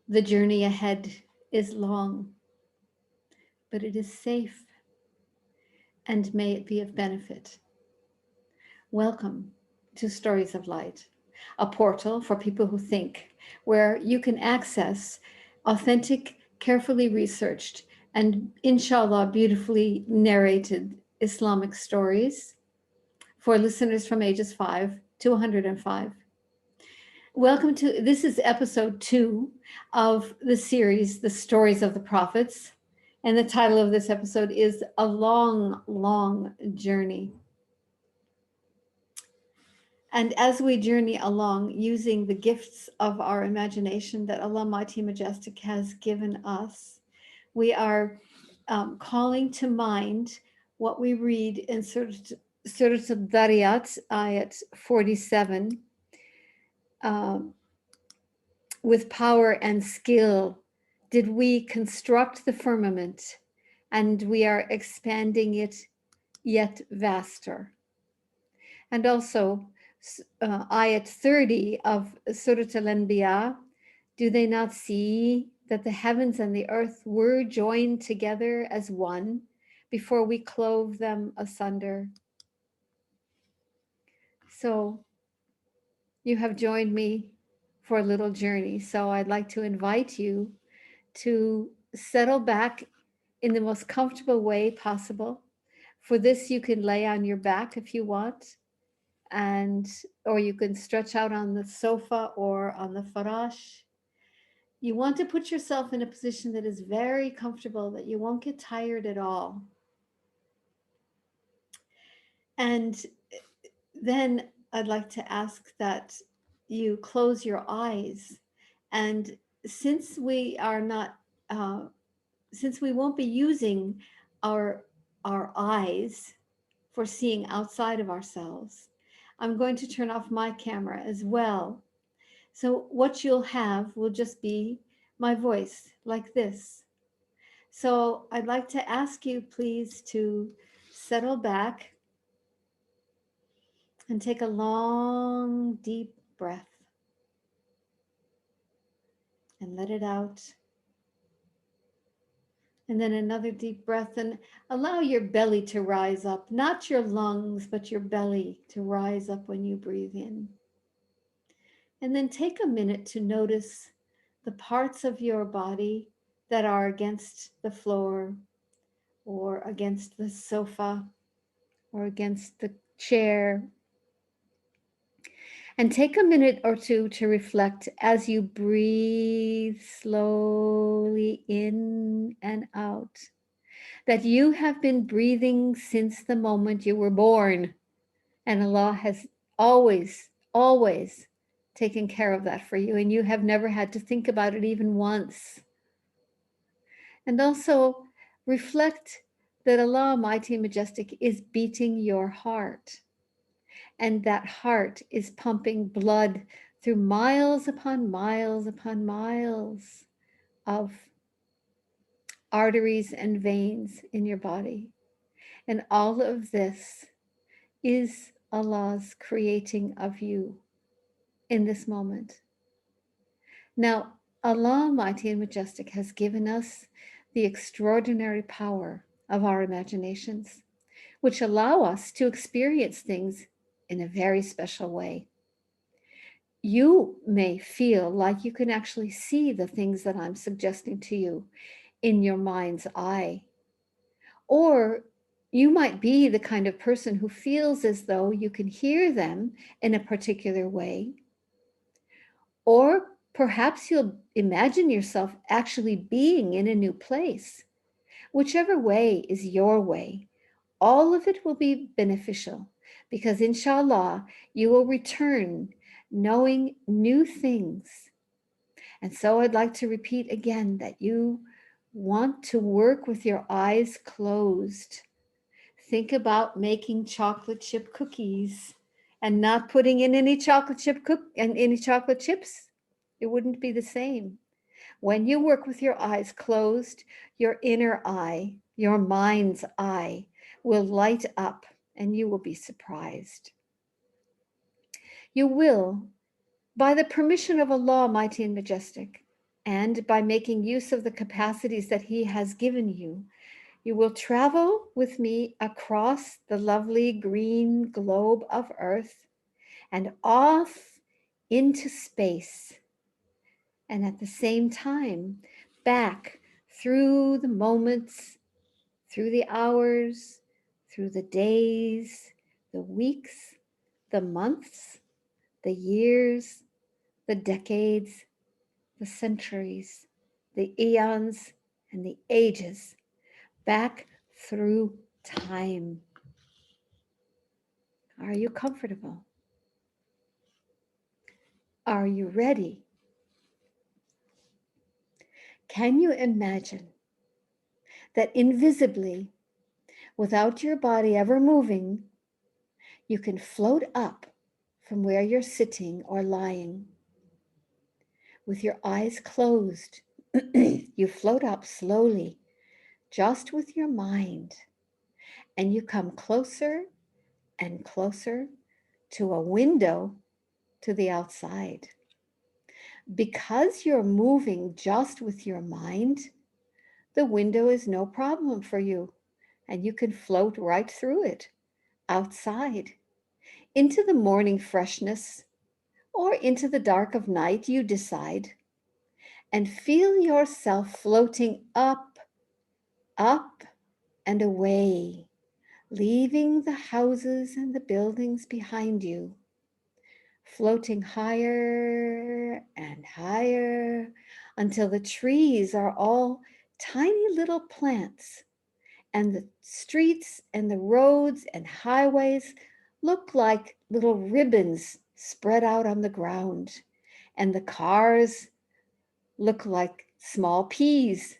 The journey ahead is long, but it is safe, and may it be of benefit. Welcome to Stories of Light, a portal for people who think, where you can access authentic, carefully researched, and inshallah, beautifully narrated Islamic stories for listeners from ages 5 to 105. Welcome to this is episode 2 of the series, The Stories of the Prophets. And the title of this episode is A Long, Long Journey. And as we journey along using the gifts of our imagination that Allah Mighty Majestic has given us, we are calling to mind what we read in Surah Al-Dariyat, ayat 47. With power and skill did we construct the firmament, and we are expanding it yet vaster. And also, ayat 30 of Surah Al-Anbiya, do they not see that the heavens and the earth were joined together as one before we clove them asunder? So you have joined me for a little journey. So I'd like to invite you to settle back in the most comfortable way possible. For this, you can lay on your back if you want, and or you can stretch out on the sofa or on the farash. You want to put yourself in a position that is very comfortable, that you won't get tired at all. And then I'd like to ask that you close your eyes. And since we are not, since we won't be using our our eyes for seeing outside of ourselves, I'm going to turn off my camera as well. So what you'll have will just be my voice like this. So I'd like to ask you please to settle back and take a long, deep breath and let it out. And then another deep breath, and allow your belly to rise up, not your lungs, but your belly to rise up when you breathe in. And then take a minute to notice the parts of your body that are against the floor or against the sofa or against the chair. And take a minute or two to reflect as you breathe slowly in and out, that you have been breathing since the moment you were born. And Allah has always, always taken care of that for you. And you have never had to think about it even once. And also reflect that Allah, Mighty and Majestic, is beating your heart. And that heart is pumping blood through miles upon miles upon miles of arteries and veins in your body. And all of this is Allah's creating of you in this moment. Now, Allah, Mighty and Majestic, has given us the extraordinary power of our imaginations, which allow us to experience things in a very special way. You may feel like you can actually see the things that I'm suggesting to you in your mind's eye. Or you might be the kind of person who feels as though you can hear them in a particular way. Or perhaps you'll imagine yourself actually being in a new place. Whichever way is your way, all of it will be beneficial because inshallah, you will return knowing new things. And so I'd like to repeat again that you want to work with your eyes closed. Think about making chocolate chip cookies and not putting in any chocolate chip and any chocolate chips. It wouldn't be the same. When you work with your eyes closed, your inner eye, your mind's eye, will light up and you will be surprised. You will, by the permission of Allah, Mighty and Majestic, And by making use of the capacities that He has given you, you will travel with me across the lovely green globe of Earth and off into space. And at the same time, back through the moments, through the hours, through the days, the weeks, the months, the years, the decades, the centuries, the eons, and the ages, back through time. Are you comfortable? Are you ready? Can you imagine that invisibly, without your body ever moving, you can float up from where you're sitting or lying? With your eyes closed, you float up slowly, just with your mind, and you come closer and closer to a window to the outside. Because you're moving just with your mind, the window is no problem for you, and you can float right through it, outside, into the morning freshness, or into the dark of night, you decide, and feel yourself floating up, up, and away, leaving the houses and the buildings behind you, floating higher and higher until the trees are all tiny little plants, and the streets and the roads and highways look like little ribbons spread out on the ground, and the cars look like small peas.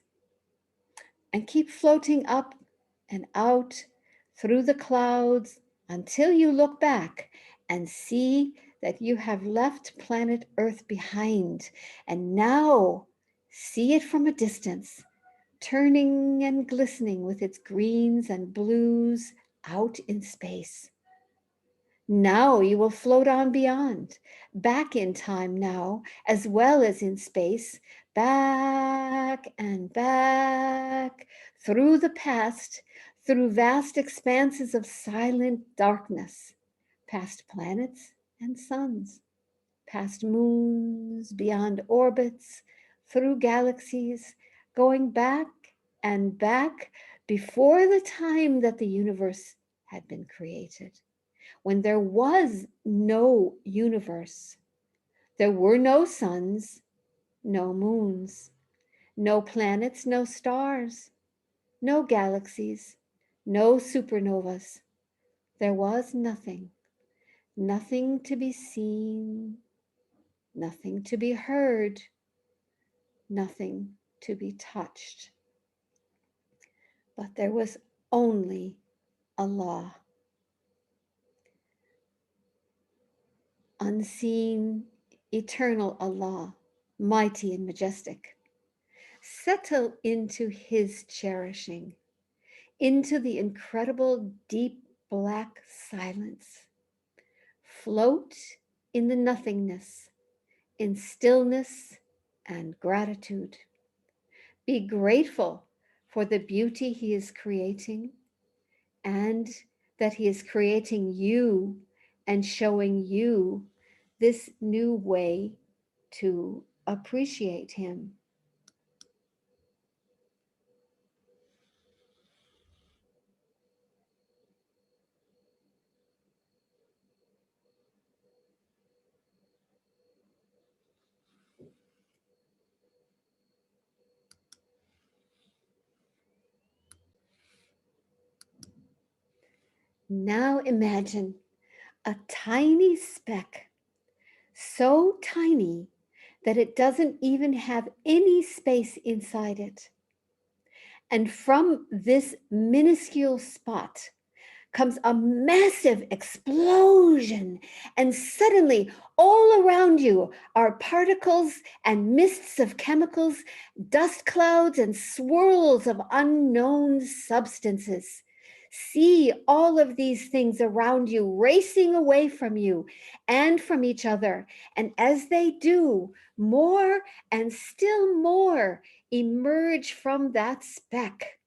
And keep floating up and out through the clouds until you look back and see that you have left planet Earth behind, and now see it from a distance, turning and glistening with its greens and blues out in space. Now you will float on beyond, back in time now, as well as in space, back and back, through the past, through vast expanses of silent darkness, past planets and suns, past moons, beyond orbits, through galaxies, going back and back before the time that the universe had been created, when there was no universe. There were no suns, no moons, no planets, no stars, no galaxies, no supernovas. There was nothing, nothing to be seen, nothing to be heard, nothing to be touched. But there was only Allah, unseen, eternal Allah, mighty and majestic. Settle into His cherishing, into the incredible deep black silence. Float in the nothingness, in stillness and gratitude. Be grateful for the beauty He is creating, and that He is creating you and showing you this new way to appreciate Him. Now imagine a tiny speck, so tiny that it doesn't even have any space inside it. And from this minuscule spot comes a massive explosion, and suddenly all around you are particles and mists of chemicals, dust clouds, and swirls of unknown substances. See all of these things around you racing away from you and from each other. And as they do, more and still more emerge from that speck.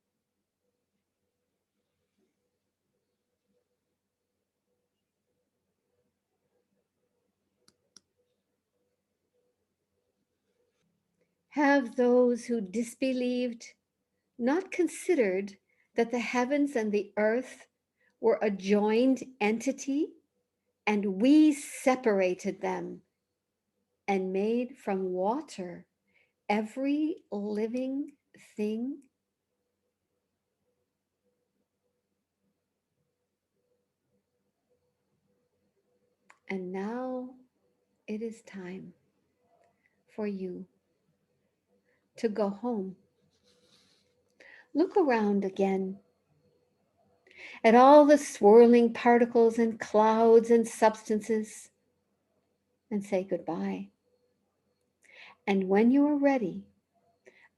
Have those who disbelieved not considered that the heavens and the earth were a joined entity, and we separated them and made from water every living thing? And now it is time for you to go home. Look around again at all the swirling particles and clouds and substances and say goodbye. And when you are ready,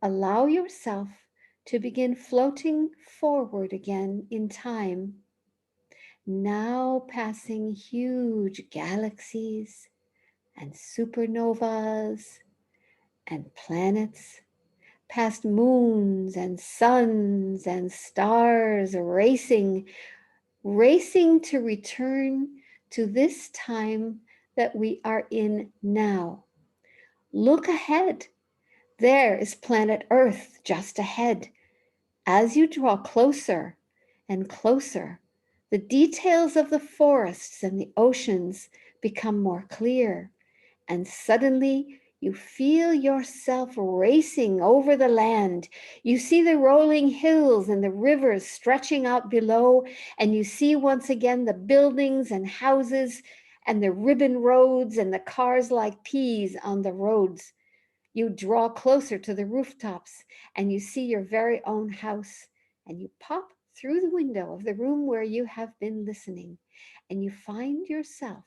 allow yourself to begin floating forward again in time, now passing huge galaxies and supernovas and planets, past moons and suns and stars, racing to return to this time that we are in now. Look ahead. There is planet Earth just ahead. As you draw closer and closer, the details of the forests and the oceans become more clear, and suddenly you feel yourself racing over the land. You see the rolling hills and the rivers stretching out below, and you see once again the buildings and houses and the ribbon roads and the cars like peas on the roads. You draw closer to the rooftops and you see your very own house, and you pop through the window of the room where you have been listening, and you find yourself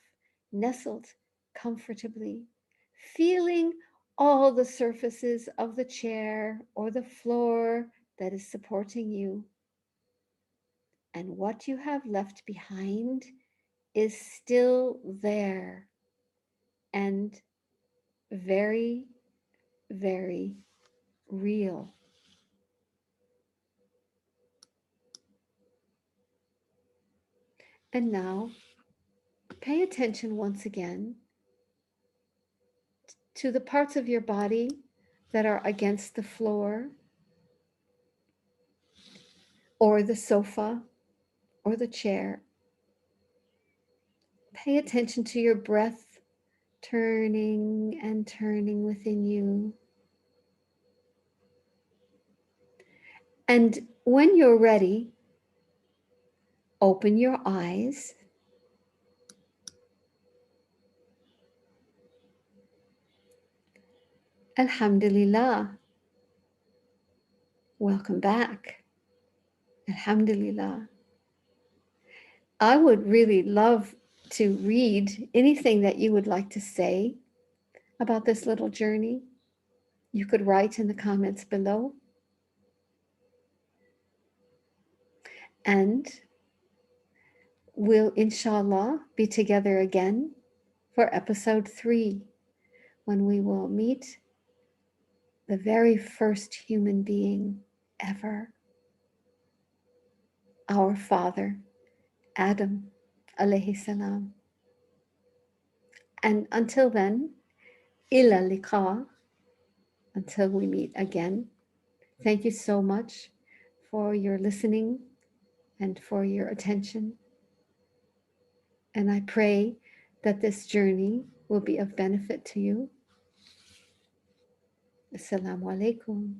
nestled comfortably, feeling all the surfaces of the chair or the floor that is supporting you. And what you have left behind is still there and very, very real. And now pay attention once again to the parts of your body that are against the floor or the sofa or the chair. Pay attention to your breath turning and turning within you. And when you're ready, open your eyes. Alhamdulillah. Welcome back. Alhamdulillah. I would really love to read anything that you would like to say about this little journey. You could write in the comments below. And we'll, inshallah, be together again for episode 3, when we will meet the very first human being ever, our father, Adam, alayhi salam. And until then, ila liqa, until we meet again. Thank you so much for your listening and for your attention. And I pray that this journey will be of benefit to you. Assalamu alaikum.